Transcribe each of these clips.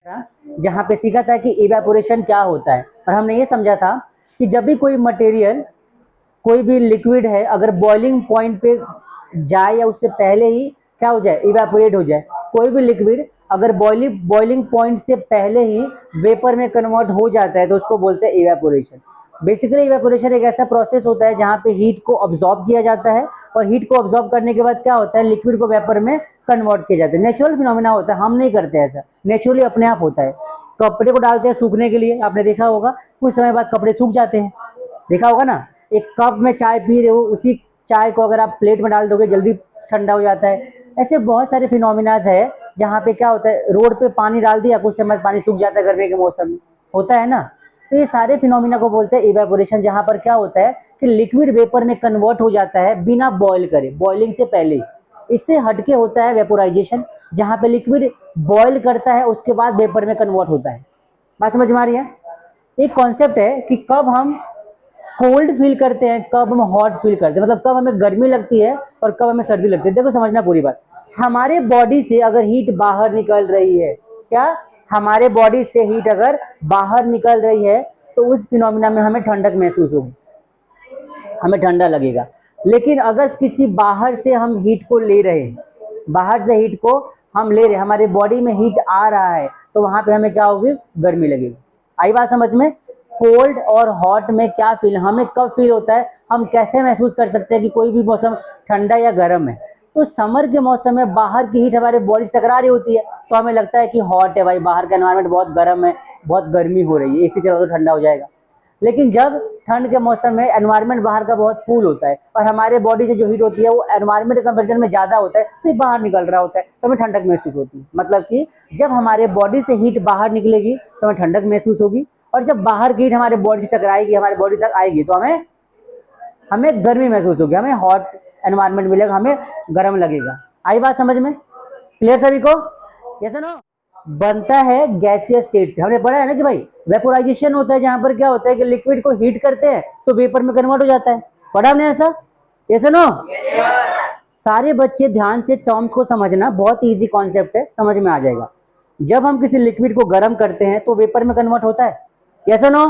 जहाँ पे सीखा था कि इवेपोरेशन क्या होता है, और हमने ये समझा था कि जब भी कोई मटेरियल, कोई भी लिक्विड है, अगर बॉइलिंग पॉइंट पे जाए या उससे पहले ही क्या हो जाए, इवेपोरेट हो जाए। कोई भी लिक्विड अगर बॉइलिंग पॉइंट से पहले ही वेपर में कन्वर्ट हो जाता है तो उसको बोलते हैं इवेपोरेशन। बेसिकली इवेपोरेशन एक ऐसा प्रोसेस होता है जहाँ पे हीट को ऑब्जॉर्ब किया जाता है, और हीट को ऑब्जॉर्ब करने के बाद क्या होता है, लिक्विड को वेपर में कन्वर्ट किया जाता है। नेचुरल फिनोमिना होता है, हम नहीं करते ऐसा, नेचुरली अपने आप होता है। कपड़े को डालते हैं सूखने के लिए, आपने देखा होगा कुछ समय बाद कपड़े सूख जाते हैं, देखा होगा ना। एक कप में चाय पी रहे हो, उसी चाय को अगर आप प्लेट में डाल दोगे जल्दी ठंडा हो जाता है। ऐसे बहुत सारे फिनोमिनाज है जहाँ पे क्या होता है, रोड पे पानी डाल दिया, कुछ समय पानी सूख जाता है, गर्मी के मौसम में होता है ना। तो ये सारे फिनोमिना को बोलते हैं इवेपोरेशन, जहाँ पर क्या होता है कि लिक्विड वेपर में कन्वर्ट हो जाता है बिना बॉयल करे, बॉइलिंग से पहले। इससे हटके होता है वेपोराइजेशन, जहाँ पे लिक्विड बॉयल करता है उसके बाद वेपर में कन्वर्ट होता है। बात समझ में आ रही है। एक कॉन्सेप्ट है कि कब हम कोल्ड फील करते हैं, कब हम हॉट फील करते हैं, मतलब कब हमें गर्मी लगती है और कब हमें सर्दी लगती है। देखो समझना पूरी बात, हमारे बॉडी से अगर हीट बाहर निकल रही है, क्या हमारे बॉडी से हीट अगर बाहर निकल रही है तो उस फिनोमिना में हमें ठंडक महसूस होगी, हमें ठंडा लगेगा। लेकिन अगर किसी बाहर से हम हीट को ले रहे हैं, बाहर से हीट को हम ले रहे हैं, हमारे बॉडी में हीट आ रहा है, तो वहां पे हमें क्या होगी, गर्मी लगेगी। आई बात समझ में। कोल्ड और हॉट में क्या फील, हमें कब फील होता है, हम कैसे महसूस कर सकते हैं कि कोई भी मौसम ठंडा या गर्म है। तो समर के मौसम में बाहर की हीट हमारे बॉडी से टकरा रही होती है, तो हमें लगता है कि हॉट है भाई, बाहर का एनवायरनमेंट बहुत गर्म है, बहुत गर्मी हो रही है, एसी चला तो ठंडा हो जाएगा। लेकिन जब ठंड के मौसम में एनवायरनमेंट बाहर का बहुत कूल होता है और हमारे बॉडी से जो हीट होती है वो एनवायरनमेंट कंपेरिजन में ज़्यादा होता है, तो ये बाहर निकल रहा होता है, तो हमें ठंडक महसूस होती है। मतलब कि जब हमारे बॉडी से हीट बाहर निकलेगी तो हमें ठंडक महसूस होगी, और जब बाहर की हीट हमारे बॉडी से टकराएगी, हमारे बॉडी तक आएगी, तो हमें गर्मी महसूस होगी, हमें हॉट एनवायरनमेंट मिलेगा, हमें गर्म लगेगा। आई बात समझ में, क्लियर सभी को। Yes no. बनता है गैसियस स्टेट से, हमने पढ़ा है ना कि भाई वेपोराइजेशन होता है, जहां पर क्या होता है कि लिक्विड को हीट करते हैं तो वेपर में कन्वर्ट हो जाता है, पढ़ा हमने ऐसा। Yes no. सारे बच्चे ध्यान से टर्म्स को समझना, बहुत इजी कॉन्सेप्ट है, समझ में आ जाएगा। जब हम किसी लिक्विड को गर्म करते हैं तो वेपर में कन्वर्ट होता है, यस नो।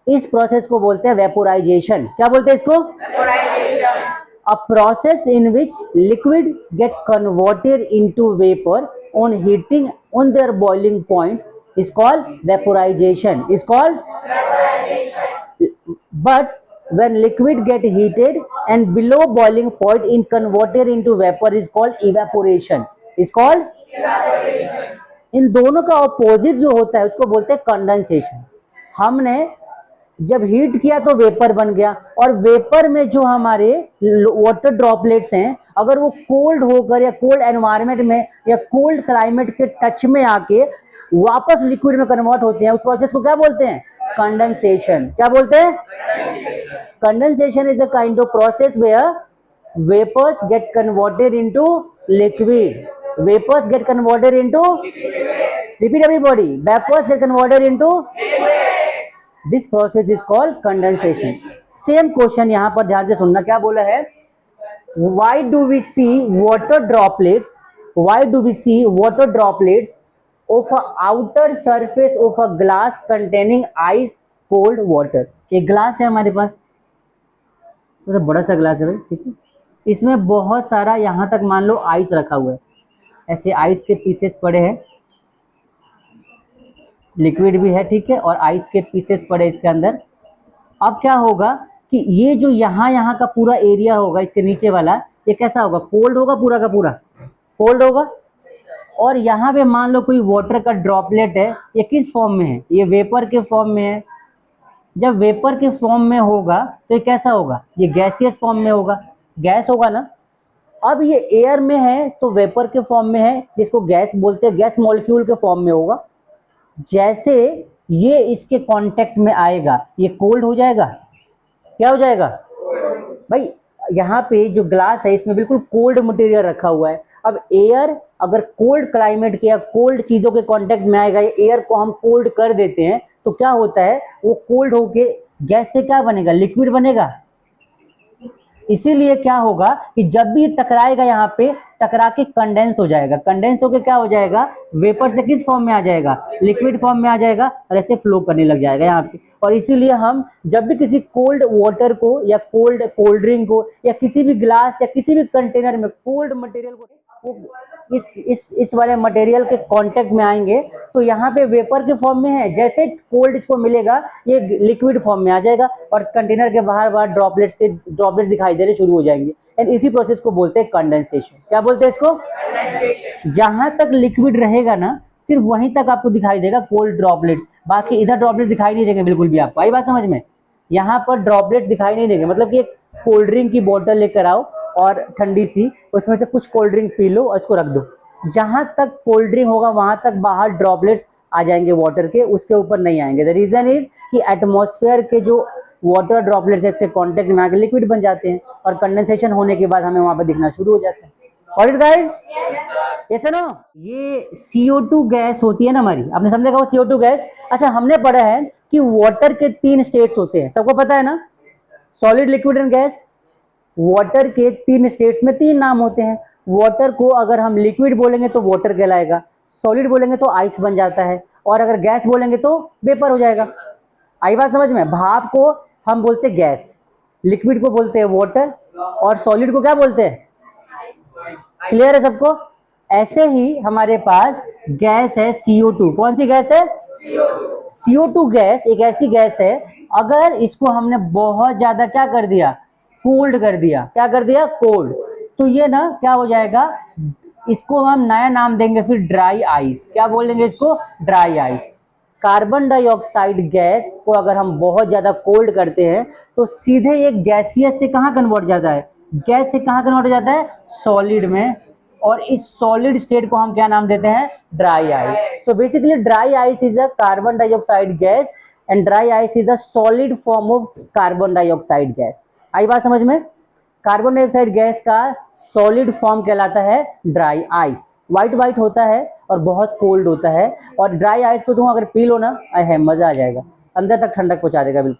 इस प्रोसेस को बोलते हैं वेपोराइजेशन। क्या बोलते हैं इसको, vaporisation. A process in which liquid get converted into vapor on heating on their boiling point is called vaporization. Is called vaporization. But when liquid get heated and below boiling point in converted into vapor is called evaporation. Is called evaporation. इन दोनों का opposite जो होता है उसको बोलते हैं condensation. हमने जब हीट किया तो वेपर बन गया, और वेपर में जो हमारे वाटर ड्रॉपलेट्स हैं, अगर वो कोल्ड होकर या कोल्ड एनवायरनमेंट में या कोल्ड क्लाइमेट के टच में आके वापस लिक्विड में कन्वर्ट होते हैं, उस प्रोसेस को क्या बोलते हैं, कंडेंसेशन। क्या बोलते हैं, condensation is a kind of process where vapours get converted into liquid, vapours get converted into, repeat everybody, vapours get converted into, this process is called condensation. Same question यहां पर ध्यान से सुनना, क्या बोला है, why do we see water droplets, why do we see water droplets of a outer surface of a glass containing ice cold water. एक glass है हमारे पास, तो बड़ा सा ग्लास है भाई, ठीक है, इसमें बहुत सारा यहां तक मान लो आइस रखा हुआ है, ऐसे आइस के पीसेस पड़े हैं, लिक्विड भी है, ठीक है, और आइस के पीसेस पड़े इसके अंदर। अब क्या होगा कि ये जो यहाँ का पूरा एरिया होगा, इसके नीचे वाला, ये कैसा होगा, कोल्ड होगा, पूरा का पूरा कोल्ड होगा। और यहाँ पे मान लो कोई वाटर का ड्रॉपलेट है, ये किस फॉर्म में है, ये वेपर के फॉर्म में है। जब वेपर के फॉर्म में होगा तो ये कैसा होगा, ये गैसियस फॉर्म में होगा, गैस होगा ना। अब ये एयर में है तो वेपर के फॉर्म में है, जिसको गैस बोलते हैं, गैस मॉलिक्यूल के फॉर्म में होगा। जैसे ये इसके कांटेक्ट में आएगा ये कोल्ड हो जाएगा, क्या हो जाएगा भाई, यहाँ पे जो ग्लास है इसमें बिल्कुल कोल्ड मटेरियल रखा हुआ है। अब एयर अगर कोल्ड क्लाइमेट के या कोल्ड चीजों के कांटेक्ट में आएगा, एयर को हम कोल्ड कर देते हैं तो क्या होता है, वो कोल्ड होके गैस से क्या बनेगा, लिक्विड बनेगा। इसीलिए क्या होगा कि जब भी टकराएगा, यहाँ पे टकरा के कंडेंस हो जाएगा, कंडेंस होकर क्या हो जाएगा, वेपर से किस फॉर्म में आ जाएगा, लिक्विड फॉर्म में आ जाएगा और ऐसे फ्लो करने लग जाएगा यहाँ पे। और इसीलिए हम जब भी किसी कोल्ड वाटर को या कोल्ड ड्रिंक को या किसी भी ग्लास या किसी भी कंटेनर में कोल्ड मटेरियल को इस वाले मटेरियल के कांटेक्ट में आएंगे तो यहाँ पे वेपर के फॉर्म में है, जैसे कोल्ड इसको मिलेगा ये लिक्विड फॉर्म में आ जाएगा और कंटेनर के बाहर ड्रॉपलेट्स दिखाई देने शुरू हो जाएंगे। एंड इसी प्रोसेस को बोलते हैं कंडेंसेशन। क्या बोलते हैं इसको? जहां तक लिक्विड रहेगा ना सिर्फ वहीं तक आपको दिखाई देगा कोल्ड ड्रॉपलेट्स, बाकी इधर ड्रॉपलेट्स दिखाई नहीं देंगे बिल्कुल भी। आपको आई बात समझ में? यहाँ पर ड्रॉपलेट्स दिखाई नहीं देंगे, मतलब कि एक कोल्ड ड्रिंक की बोतल लेकर आओ और ठंडी सी, उसमें से कुछ कोल्ड ड्रिंक पी लो और इसको रख दो, जहां तक कोल्ड ड्रिंक होगा वहां तक बाहर ड्रॉपलेट्स आ जाएंगे वाटर के, उसके ऊपर नहीं आएंगे। द रीजन इज कि एटमॉस्फेयर के जो वाटर ड्रॉपलेट्स है इसके कांटेक्ट में आके लिक्विड बन जाते हैं और कंडेंसेशन होने के बाद हमें वहां पर दिखना शुरू हो जाता है। ऑलराइट गाइस, यस नो, ये CO2 गैस होती है ना हमारी, आपने समझा वो CO2 गैस। अच्छा, हमने पढ़ा है कि वाटर के 3 स्टेट्स होते हैं, सबको पता है ना, solid, liquid and gas. Water के 3 स्टेट्स में 3 नाम होते हैं। वाटर को अगर हम लिक्विड बोलेंगे तो वाटर कहलाएगा, सॉलिड बोलेंगे तो आइस बन जाता है और अगर गैस बोलेंगे तो वेपर हो जाएगा। आई बात समझ में? भाप को हम बोलते हैं गैस, लिक्विड को बोलते हैं वाटर और सॉलिड को क्या बोलते हैं? क्लियर है सबको? ऐसे ही हमारे पास गैस है CO2। कौन सी गैस है? CO2 गैस एक ऐसी गैस है, अगर इसको हमने बहुत ज्यादा क्या कर दिया, कोल्ड कर दिया। क्या कर दिया? कोल्ड। तो ये ना क्या हो जाएगा, इसको हम नया नाम देंगे फिर ड्राई आइस। क्या बोलेंगे इसको? Dry ice. Carbon dioxide gas को अगर हम बहुत ज्यादा कोल्ड करते हैं तो सीधे ये गैसियस से कहाँ कन्वर्ट जाता है? गैस से कहाँ कन्वर्ट हो जाता है? सॉलिड में। और इस सॉलिड स्टेट को हम क्या नाम देते हैं? Dry ice. So basically dry ice is a carbon dioxide gas and dry ice is a solid form of carbon dioxide gas. आई बात समझ में? कार्बन डाइऑक्साइड गैस का सॉलिड फॉर्म कहलाता है ड्राई आइस। व्हाइट होता है और बहुत कोल्ड होता है। और ड्राई आइस को तुम अगर पी लो ना, है मजा आ जाएगा, अंदर तक ठंडक पहुंचा देगा बिल्कुल।